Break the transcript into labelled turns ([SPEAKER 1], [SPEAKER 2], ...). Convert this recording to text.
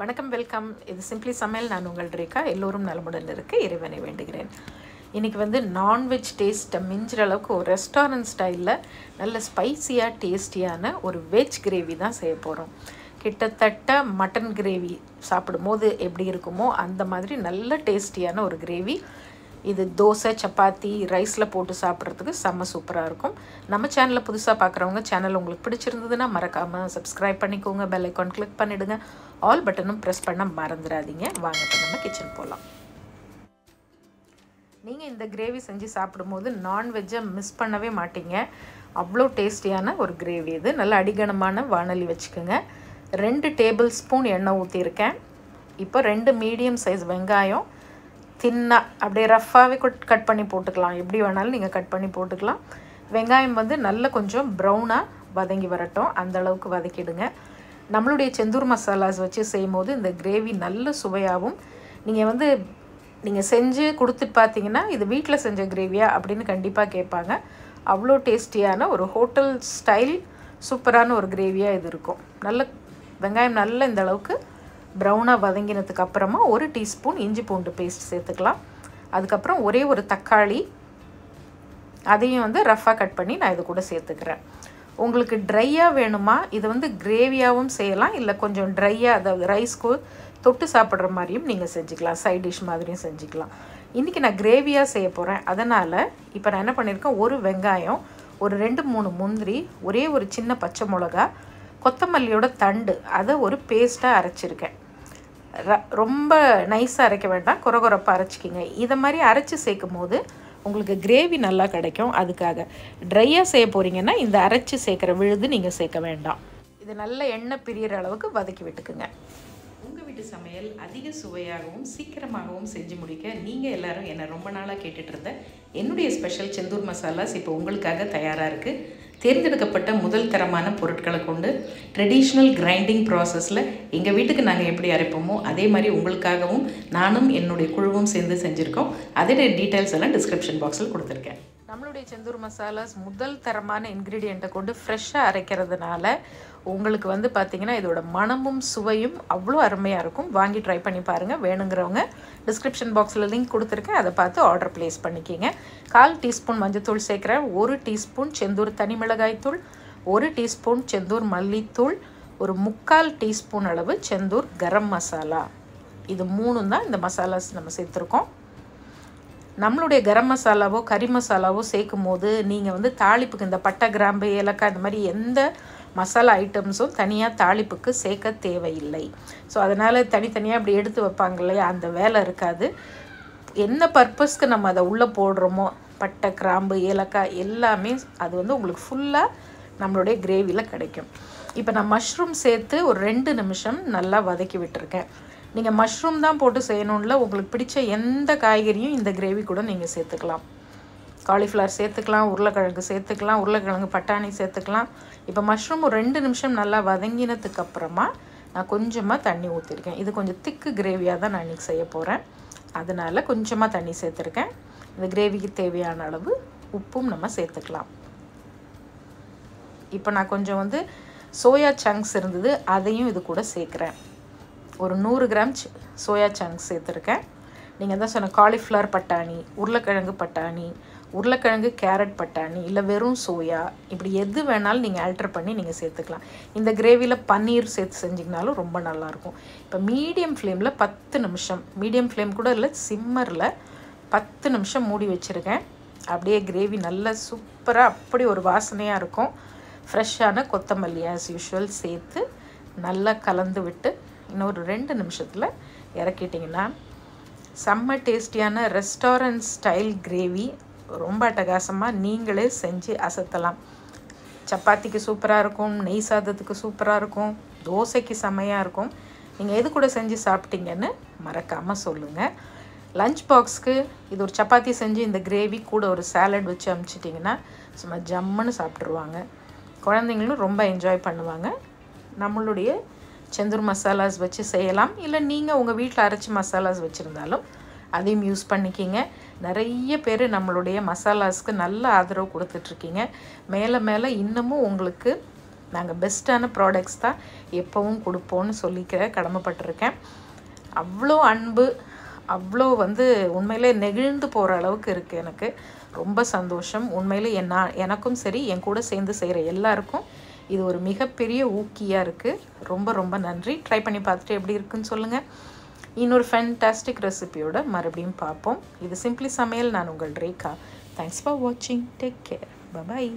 [SPEAKER 1] வணக்கம், வெல்கம். இது சிம்பிளி சமையல். நான் உங்கள் ரேகா. எல்லோரும் நலமுடன் இருக்க இறைவனை வேண்டுகிறேன். இன்றைக்கி நான்வெஜ் டேஸ்ட்டை மிஞ்சுற அளவுக்கு ஒரு ரெஸ்டாரண்ட் ஸ்டைலில் நல்ல ஸ்பைசியாக டேஸ்டியான ஒரு வெஜ் கிரேவி தான் செய்ய போகிறோம். கிட்டத்தட்ட மட்டன் கிரேவி சாப்பிடும்போது எப்படி இருக்குமோ அந்த மாதிரி நல்ல டேஸ்டியான ஒரு கிரேவி. இது தோசை, சப்பாத்தி, ரைஸில் போட்டு சாப்பிட்றதுக்கு செம்ம சூப்பராக இருக்கும். நம்ம சேனலில் புதுசாக பார்க்குறவங்க சேனல் உங்களுக்கு பிடிச்சிருந்ததுன்னா மறக்காமல் சப்ஸ்கிரைப் பண்ணிக்கோங்க, பெல் ஐக்கான் கிளிக் பண்ணிவிடுங்க, ஆல் பட்டனும் ப்ரெஸ் பண்ண மறந்துடாதீங்க. வாங்க இப்போ நம்ம கிச்சன் போகலாம். நீங்கள் இந்த கிரேவி செஞ்சு சாப்பிடும்போது நான்வெஜ்ஜை மிஸ் பண்ணவே மாட்டீங்க. அவ்வளோ டேஸ்டியான ஒரு கிரேவி இது. நல்ல அடிகனமான வாணலி வச்சுக்கோங்க. 2 டேபிள் ஸ்பூன் எண்ணெய் ஊற்றிருக்கேன். இப்போ 2 மீடியம் சைஸ் வெங்காயம் தின்னாக அப்படியே ரஃப்பாகவே கட் பண்ணி போட்டுக்கலாம். எப்படி வேணாலும் நீங்கள் கட் பண்ணி போட்டுக்கலாம். வெங்காயம் நல்ல கொஞ்சம் ப்ரௌனாக வதங்கி வரட்டும், அந்தளவுக்கு வதக்கிடுங்க. நம்மளுடைய செந்தூர் மசாலாஸ் வச்சு செய்யும்போது இந்த கிரேவி நல்ல சுவையாகவும், நீங்கள் செஞ்சு கொடுத்துட்டு பார்த்தீங்கன்னா இது வீட்டில் செஞ்ச கிரேவியா அப்படின்னு கண்டிப்பாக கேட்பாங்க. அவ்வளோ டேஸ்டியான ஒரு ஹோட்டல் ஸ்டைல் சூப்பரான ஒரு கிரேவியாக இது இருக்கும். நல்ல வெங்காயம் நல்ல இந்த அளவுக்கு ப்ரௌனாக வதங்கினதுக்கு அப்புறமா 1 டீஸ்பூன் இஞ்சி பூண்டு பேஸ்ட் சேர்த்துக்கலாம். அதுக்கப்புறம் ஒரே ஒரு தக்காளி, அதையும் ரஃப்பாக கட் பண்ணி நான் இது கூட சேர்த்துக்கிறேன். உங்களுக்கு ட்ரையாக வேணுமா, இது கிரேவியாகவும் செய்யலாம், இல்லை கொஞ்சம் ட்ரையாக, அதாவது ரைஸ்க்கு தொட்டு சாப்பிட்ற மாதிரியும் நீங்கள் செஞ்சுக்கலாம், சைட் டிஷ் மாதிரியும் செஞ்சுக்கலாம். இன்றைக்கி நான் கிரேவியாக செய்ய போகிறேன். அதனால் இப்போ நான் என்ன பண்ணியிருக்கேன், ஒரு வெங்காயம், ஒரு 2-3 முந்திரி, ஒரே ஒரு சின்ன பச்சை மிளகா, கொத்தமல்லியோட தண்டு, அதை ஒரு பேஸ்ட்டாக அரைச்சிருக்கேன். ரொம்ப நைஸாக அரைக்க வேண்டாம், கொரகொரப்பாக அரைச்சிக்கிங்க. இதை மாதிரி அரைச்சி சேர்க்கும் போது உங்களுக்கு கிரேவி நல்லா கிடைக்கும். அதுக்காக ட்ரையாக செய்ய போகிறீங்கன்னா இந்த அரைச்சி சேர்க்குற விழுது நீங்கள் சேர்க்க வேண்டாம். இது நல்ல எண்ணெய் பிரியிற அளவுக்கு வதக்கி விட்டுக்குங்க. உங்கள் வீட்டு சமையல் அதிக சுவையாகவும் சீக்கிரமாகவும் செஞ்சு முடிக்க நீங்கள் எல்லோரும் என்னை ரொம்ப நாளாக கேட்டுட்டு இருந்த என்னுடைய ஸ்பெஷல் செந்தூர் மசாலாஸ் இப்போ உங்களுக்காக தயாராக இருக்குது. தேர்ந்தெடுக்கப்பட்ட முதல் தரமான பொருட்களை கொண்டு ட்ரெடிஷ்னல் கிரைண்டிங் ப்ராசஸில் எங்கள் வீட்டுக்கு நாங்கள் எப்படி அரைப்போமோ அதே மாதிரி உங்களுக்காகவும் நானும் என்னுடைய குழுவும் சேர்ந்து செஞ்சுருக்கோம். அதோட டீட்டெயில்ஸ் எல்லாம் டிஸ்கிரிப்ஷன் பாக்ஸில் கொடுத்துருக்கேன். நம்மளுடைய செந்தூர் மசாலாஸ் முதல் தரமான இன்க்ரீடியண்ட்டை கொண்டு ஃப்ரெஷ்ஷாக அரைக்கிறதுனால உங்களுக்கு பார்த்திங்கன்னா இதோட மணமும் சுவையும் அவ்வளோ அருமையாக இருக்கும். வாங்கி ட்ரை பண்ணி பாருங்கள். வேணுங்கிறவங்க டிஸ்கிரிப்ஷன் பாக்ஸில் லிங்க் கொடுத்துருக்கேன், அதை பார்த்து ஆர்டர் ப்ளேஸ் பண்ணிக்கிங்க. 1/4 டீஸ்பூன் மஞ்சத்தூள் சேர்க்குறேன், 1 டீஸ்பூன் செந்தூர் தனி மிளகாய்த்தூள், 1 டீஸ்பூன் செந்தூர் மல்லித்தூள், ஒரு 3/4 டீஸ்பூன் அளவு செந்தூர் கரம் மசாலா. இது 3 தான் இந்த மசாலாஸ் நம்ம சேர்த்துருக்கோம். நம்மளுடைய கரம் மசாலாவோ கறி மசாலாவோ சேர்க்கும் போது நீங்கள் தாளிப்புக்கு இந்த பட்டை, கிராம்பு, ஏலக்காய் இந்த மாதிரி எந்த மசாலா ஐட்டம்ஸும் தனியாக தாளிப்புக்கு சேர்க்க தேவையில்லை. ஸோ அதனால் தனித்தனியாக அப்படி எடுத்து வைப்பாங்க இல்லையா, அந்த வேலை இருக்காது. என்ன பர்பஸ்க்கு நம்ம அதை உள்ளே போடுறோமோ, பட்டை, கிராம்பு, ஏலக்காய் எல்லாமே அது உங்களுக்கு ஃபுல்லாக நம்மளுடைய கிரேவியில் கிடைக்கும். இப்போ நான் மஷ்ரூம் சேர்த்து ஒரு 2 நிமிஷம் நல்லா வதக்கி விட்டுருக்கேன். நீங்கள் மஷ்ரூம் தான் போட்டு செய்யணும்ல, உங்களுக்கு பிடிச்ச எந்த காய்கறியும் இந்த கிரேவி கூட நீங்கள் சேர்த்துக்கலாம். காலிஃப்ளவர் சேர்த்துக்கலாம், உருளைக்கிழங்கு சேர்த்துக்கலாம், உருளைக்கிழங்கு பட்டாணி சேர்த்துக்கலாம். இப்போ மஷ்ரூம் ஒரு 2 நிமிஷம் நல்லா வதங்கினதுக்கு அப்புறமா நான் கொஞ்சமாக தண்ணி ஊற்றிருக்கேன். இது கொஞ்சம் திக்கு கிரேவியாக தான் நான் இன்றைக்கி செய்ய போகிறேன். அதனால் கொஞ்சமாக தண்ணி சேர்த்துருக்கேன். இந்த கிரேவிக்கு தேவையான அளவு உப்பும் நம்ம சேர்த்துக்கலாம். இப்போ நான் கொஞ்சம் சோயா சங்க்ஸ் இருந்தது, அதையும் இது கூட சேர்க்குறேன். ஒரு 100 கிராம் சோயா சங்க்ஸ் சேர்த்துருக்கேன். நீங்கள் தான் சொன்ன காலிஃப்ளவர் பட்டாணி, உருளைக்கிழங்கு பட்டாணி, உருளைக்கிழங்கு கேரட் பட்டாணி, இல்லை வெறும் சோயா, இப்படி எது வேணாலும் நீங்கள் ஆல்டர் பண்ணி நீங்கள் சேர்த்துக்கலாம். இந்த கிரேவியில் பன்னீர் சேர்த்து செஞ்சிங்கனாலும் ரொம்ப நல்லாயிருக்கும். இப்போ மீடியம் ஃப்ளேமில் 10 நிமிஷம், மீடியம் ஃப்ளேம் கூட இல்லை, சிம்மரில் 10 நிமிஷம் மூடி வச்சுருக்கேன். அப்படியே கிரேவி நல்லா சூப்பராக அப்படி ஒரு வாசனையாக இருக்கும். ஃப்ரெஷ்ஷான கொத்தமல்லி ஆஸ் யூஷுவல் சேர்த்து நல்லா கலந்து விட்டு இன்னொரு 2 நிமிஷத்தில் இறக்கிட்டிங்கன்னா செம்ம டேஸ்டியான ரெஸ்டாரண்ட் ஸ்டைல் கிரேவி ரொம்ப அட்டகாசமாக நீங்களே செஞ்சு அசத்தலாம். சப்பாத்திக்கு சூப்பராக இருக்கும், நெய் சாதத்துக்கு சூப்பராக இருக்கும், தோசைக்கு செம்மையாக இருக்கும். நீங்கள் எது கூட செஞ்சு சாப்பிட்டீங்கன்னு மறக்காமல் சொல்லுங்கள். லஞ்ச் பாக்ஸ்க்கு இது ஒரு சப்பாத்தி செஞ்சு இந்த கிரேவி கூட ஒரு சாலட் வச்சு அனுப்பிச்சிட்டிங்கன்னா சும்மா ஜம்முன்னு சாப்பிட்ருவாங்க. குழந்தைங்களும் ரொம்ப என்ஜாய் பண்ணுவாங்க. நம்மளுடைய செந்தூர் மசாலாஸ் வச்சு செய்யலாம், இல்லை நீங்கள் உங்கள் வீட்டில் அரைச்சி மசாலாஸ் வச்சுருந்தாலும் அதையும் யூஸ் பண்ணிக்கிங்க. நிறைய பேர் நம்மளுடைய மசாலாஸ்க்கு நல்ல ஆதரவு கொடுத்துட்ருக்கீங்க. மேலே மேலே இன்னமும் உங்களுக்கு நாங்கள் பெஸ்ட்டான ப்ராடக்ட்ஸ் தான் எப்போவும் கொடுப்போன்னு சொல்லிக்க கடமைப்பட்டிருக்கேன். அவ்வளோ அன்பு, அவ்வளோ உண்மையிலே நெகிழ்ந்து போகிற அளவுக்கு இருக்குது. எனக்கு ரொம்ப சந்தோஷம். உண்மையிலே எனக்கும் சரி என் கூட சேர்ந்து செய்கிற எல்லாருக்கும் இது ஒரு மிகப்பெரிய ஊக்கியாக இருக்குது. ரொம்ப ரொம்ப நன்றி. ட்ரை பண்ணி பார்த்துட்டு எப்படி இருக்குன்னு சொல்லுங்கள். இன்னொரு ஃபேன்டாஸ்டிக் ரெசிபியோட மறுபடியும் பார்ப்போம். இது சிம்பிளி சமையல். நான் உங்கள் ரேகா. தேங்க்ஸ் ஃபார் வாட்சிங். Take care. பை.